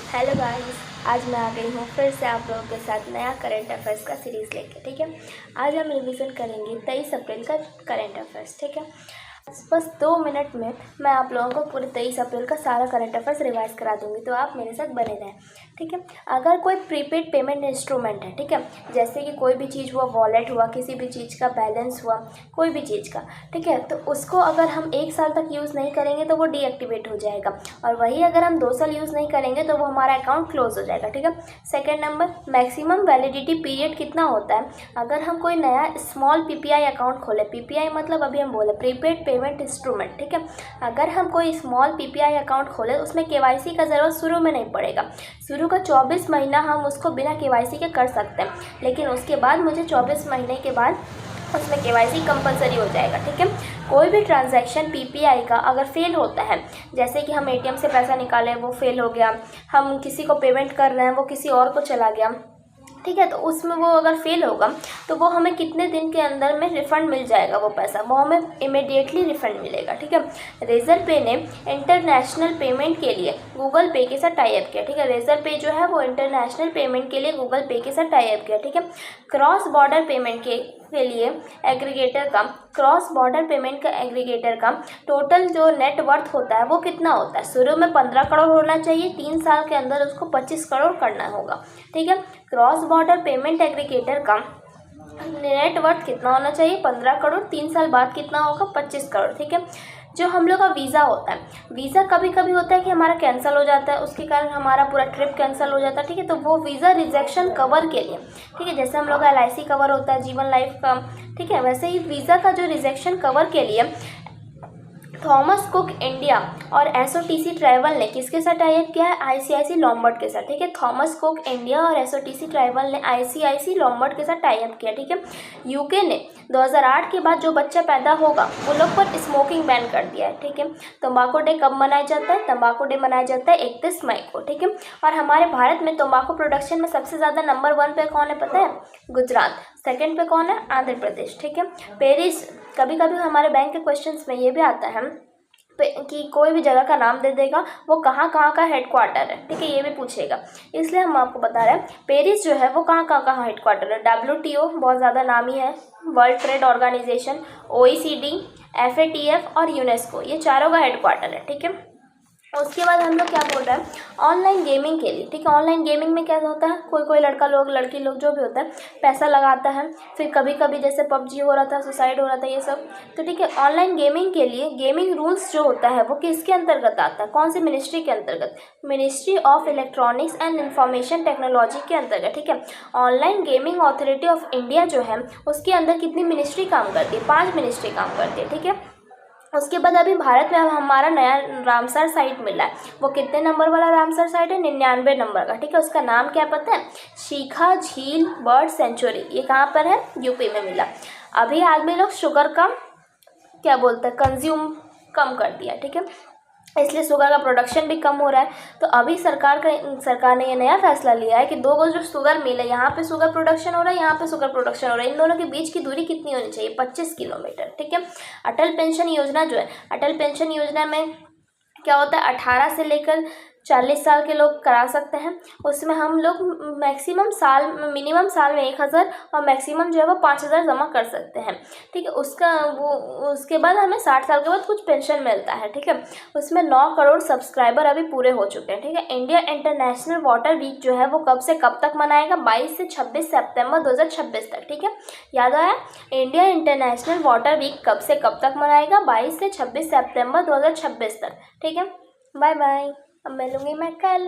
Hello guys, आज मैं आ गई हूँ फिर से आप लोगों के साथ नया करंट अफेयर्स का सीरीज़ लेके। ठीक है, आज हम रिवीजन करेंगे 23 अप्रैल का करंट अफेयर्स। ठीक है, बस 2 मिनट में मैं आप लोगों को पूरे 23 अप्रैल का सारा करंट अफेयर्स रिवाइज करा दूंगी, तो आप मेरे साथ बने रहें। ठीक है, अगर कोई प्रीपेड पेमेंट इंस्ट्रूमेंट है, ठीक है, जैसे कि कोई भी चीज़ हुआ, वॉलेट हुआ, किसी भी चीज़ का बैलेंस हुआ, कोई भी चीज़ का, ठीक है, तो उसको अगर हम 1 साल तक यूज़ नहीं करेंगे तो वो डीएक्टिवेट हो जाएगा, और वही अगर हम 2 साल यूज़ नहीं करेंगे तो वो हमारा अकाउंट क्लोज हो जाएगा। ठीक है, second number, maximum validity period कितना होता है अगर हम कोई नया स्मॉल पीपीआई अकाउंट खोले। पीपीआई मतलब अभी हम बोले प्रीपेड पेमेंट इंस्ट्रूमेंट। ठीक है, अगर हम कोई स्मॉल पीपीआई अकाउंट खोले उसमें केवाईसी का ज़रूरत शुरू में नहीं पड़ेगा। शुरू का 24 महीना हम उसको बिना केवाईसी के कर सकते हैं, लेकिन उसके बाद मुझे 24 महीने के बाद उसमें केवाईसी कंपलसरी हो जाएगा। ठीक है, कोई भी ट्रांजैक्शन पीपीआई का अगर फेल होता है, जैसे कि हम एटीएम से पैसा निकाले वो फेल हो गया, हम किसी को पेमेंट कर रहे हैं वो किसी और को चला गया, ठीक है, तो उसमें वो अगर फेल होगा तो वो हमें कितने दिन के अंदर में रिफ़ंड मिल जाएगा, वो पैसा वो हमें इमीडिएटली रिफ़ंड मिलेगा। ठीक है, रेजर पे ने इंटरनेशनल पेमेंट के लिए गूगल पे के साथ टाई अप किया। ठीक है, रेजर पे जो है वो इंटरनेशनल पेमेंट के लिए गूगल पे के साथ टाई अप किया। ठीक है, क्रॉस बॉर्डर पेमेंट के लिए एग्रीगेटर का टोटल जो नेट वर्थ होता है वो कितना होता है। शुरू में 15 करोड़ होना चाहिए, 3 साल के अंदर उसको 25 करोड़ करना होगा। ठीक है, क्रॉस बॉर्डर पेमेंट एग्रीगेटर का नेट वर्थ कितना होना चाहिए, 15 करोड़, 3 साल बाद कितना होगा, 25 करोड़। ठीक है, जो हम लोग का वीज़ा होता है, वीज़ा कभी कभी होता है कि हमारा कैंसिल हो जाता है, उसके कारण हमारा पूरा ट्रिप कैंसिल हो जाता है। ठीक है, तो वो वीज़ा रिजेक्शन कवर के लिए, ठीक है, जैसे हम लोग का एलआईसी कवर होता है, जीवन लाइफ का, ठीक है, वैसे ही वीज़ा का जो रिजेक्शन कवर के लिए थॉमस कुक इंडिया और एसओटीसी ट्रैवल ने किसके साथ टाई अप किया है, आईसीआईसी लॉम्बार्ड के साथ। ठीक है, थॉमस कुक इंडिया और एसओटीसी ट्रैवल ने आईसीआईसी लॉम्बार्ड के साथ टाई अप किया। ठीक है, यूके ने 2008 के बाद जो बच्चा पैदा होगा वो लोग पर स्मोकिंग बैन कर दिया है। ठीक है, तंबाकू डे कब मनाया जाता है, तंबाकू डे मनाया जाता है 31 मई को। ठीक है, और हमारे भारत में तंबाकू प्रोडक्शन में सबसे ज़्यादा नंबर 1 पे कौन है पता है, गुजरात। सेकंड पे कौन है, आंध्र प्रदेश। ठीक है, पेरिस, कभी कभी हमारे बैंक के क्वेश्चंस में ये भी आता है कि कोई भी जगह का नाम दे देगा वो कहाँ कहाँ का हेडक्वार्टर है। ठीक है, ये भी पूछेगा, इसलिए हम आपको बता रहे हैं पेरिस जो है वो कहाँ कहाँ का हेडक्वार्टर है। WTO बहुत ज़्यादा नामी है, World Trade Organization, OECD, FATF और यूनेस्को, ये चारों का हेडक्वार्टर है। ठीक है, उसके बाद हम लोग क्या बोल रहे हैं, ऑनलाइन गेमिंग के लिए। ठीक है, ऑनलाइन गेमिंग में क्या होता है, कोई लड़का लोग, लड़की लोग जो भी होता है पैसा लगाता है, फिर कभी कभी जैसे पबजी हो रहा था, सुसाइड हो रहा था, ये सब। तो ठीक है, ऑनलाइन गेमिंग के लिए गेमिंग रूल्स जो होता है वो किसके अंतर्गत आता है, कौन सी मिनिस्ट्री के अंतर्गत, ministry of electronics and information technology के अंतर्गत। ठीक है, online gaming authority of India जो है उसके अंदर कितनी मिनिस्ट्री काम करती है, 5 मिनिस्ट्री काम करती है। ठीक है, उसके बाद अभी भारत में अब हमारा नया रामसर साइट मिला है, वो कितने नंबर वाला रामसर साइट है, 99 नंबर का। ठीक है, उसका नाम क्या पता है, शिखा झील बर्ड सेंचुरी। ये कहाँ पर है, यूपी में मिला। अभी आदमी लोग शुगर का क्या बोलते हैं, कंज्यूम कम कर दिया। ठीक है, इसलिए शुगर का प्रोडक्शन भी कम हो रहा है। तो अभी सरकार ने ये नया फैसला लिया है कि 2 गो जो शुगर मिल है, यहाँ पे शुगर प्रोडक्शन हो रहा है, यहाँ पे शुगर प्रोडक्शन हो रहा है, इन दोनों के बीच की दूरी कितनी होनी चाहिए, 25 किलोमीटर। ठीक है, अटल पेंशन योजना जो है, अटल पेंशन योजना में क्या होता है, 18 से लेकर 40 साल के लोग करा सकते हैं। उसमें हम लोग मिनिमम साल में 1000 और मैक्सिमम जो है वो 5000 जमा कर सकते हैं। ठीक है, उसके बाद हमें 60 साल के बाद कुछ पेंशन मिलता है। ठीक है, उसमें 9 करोड़ सब्सक्राइबर अभी पूरे हो चुके हैं। ठीक है, इंडिया इंटरनेशनल वाटर वीक जो है वो कब से कब तक मनाएगा, 22 से 26 सितंबर 2026 तक। ठीक है, याद आया, इंडिया इंटरनेशनल वाटर वीक कब से कब तक मनाएगा, 22 से 26 सितंबर 2026 तक। ठीक है, बाय बाय, अब मिलूंगी मैं कल।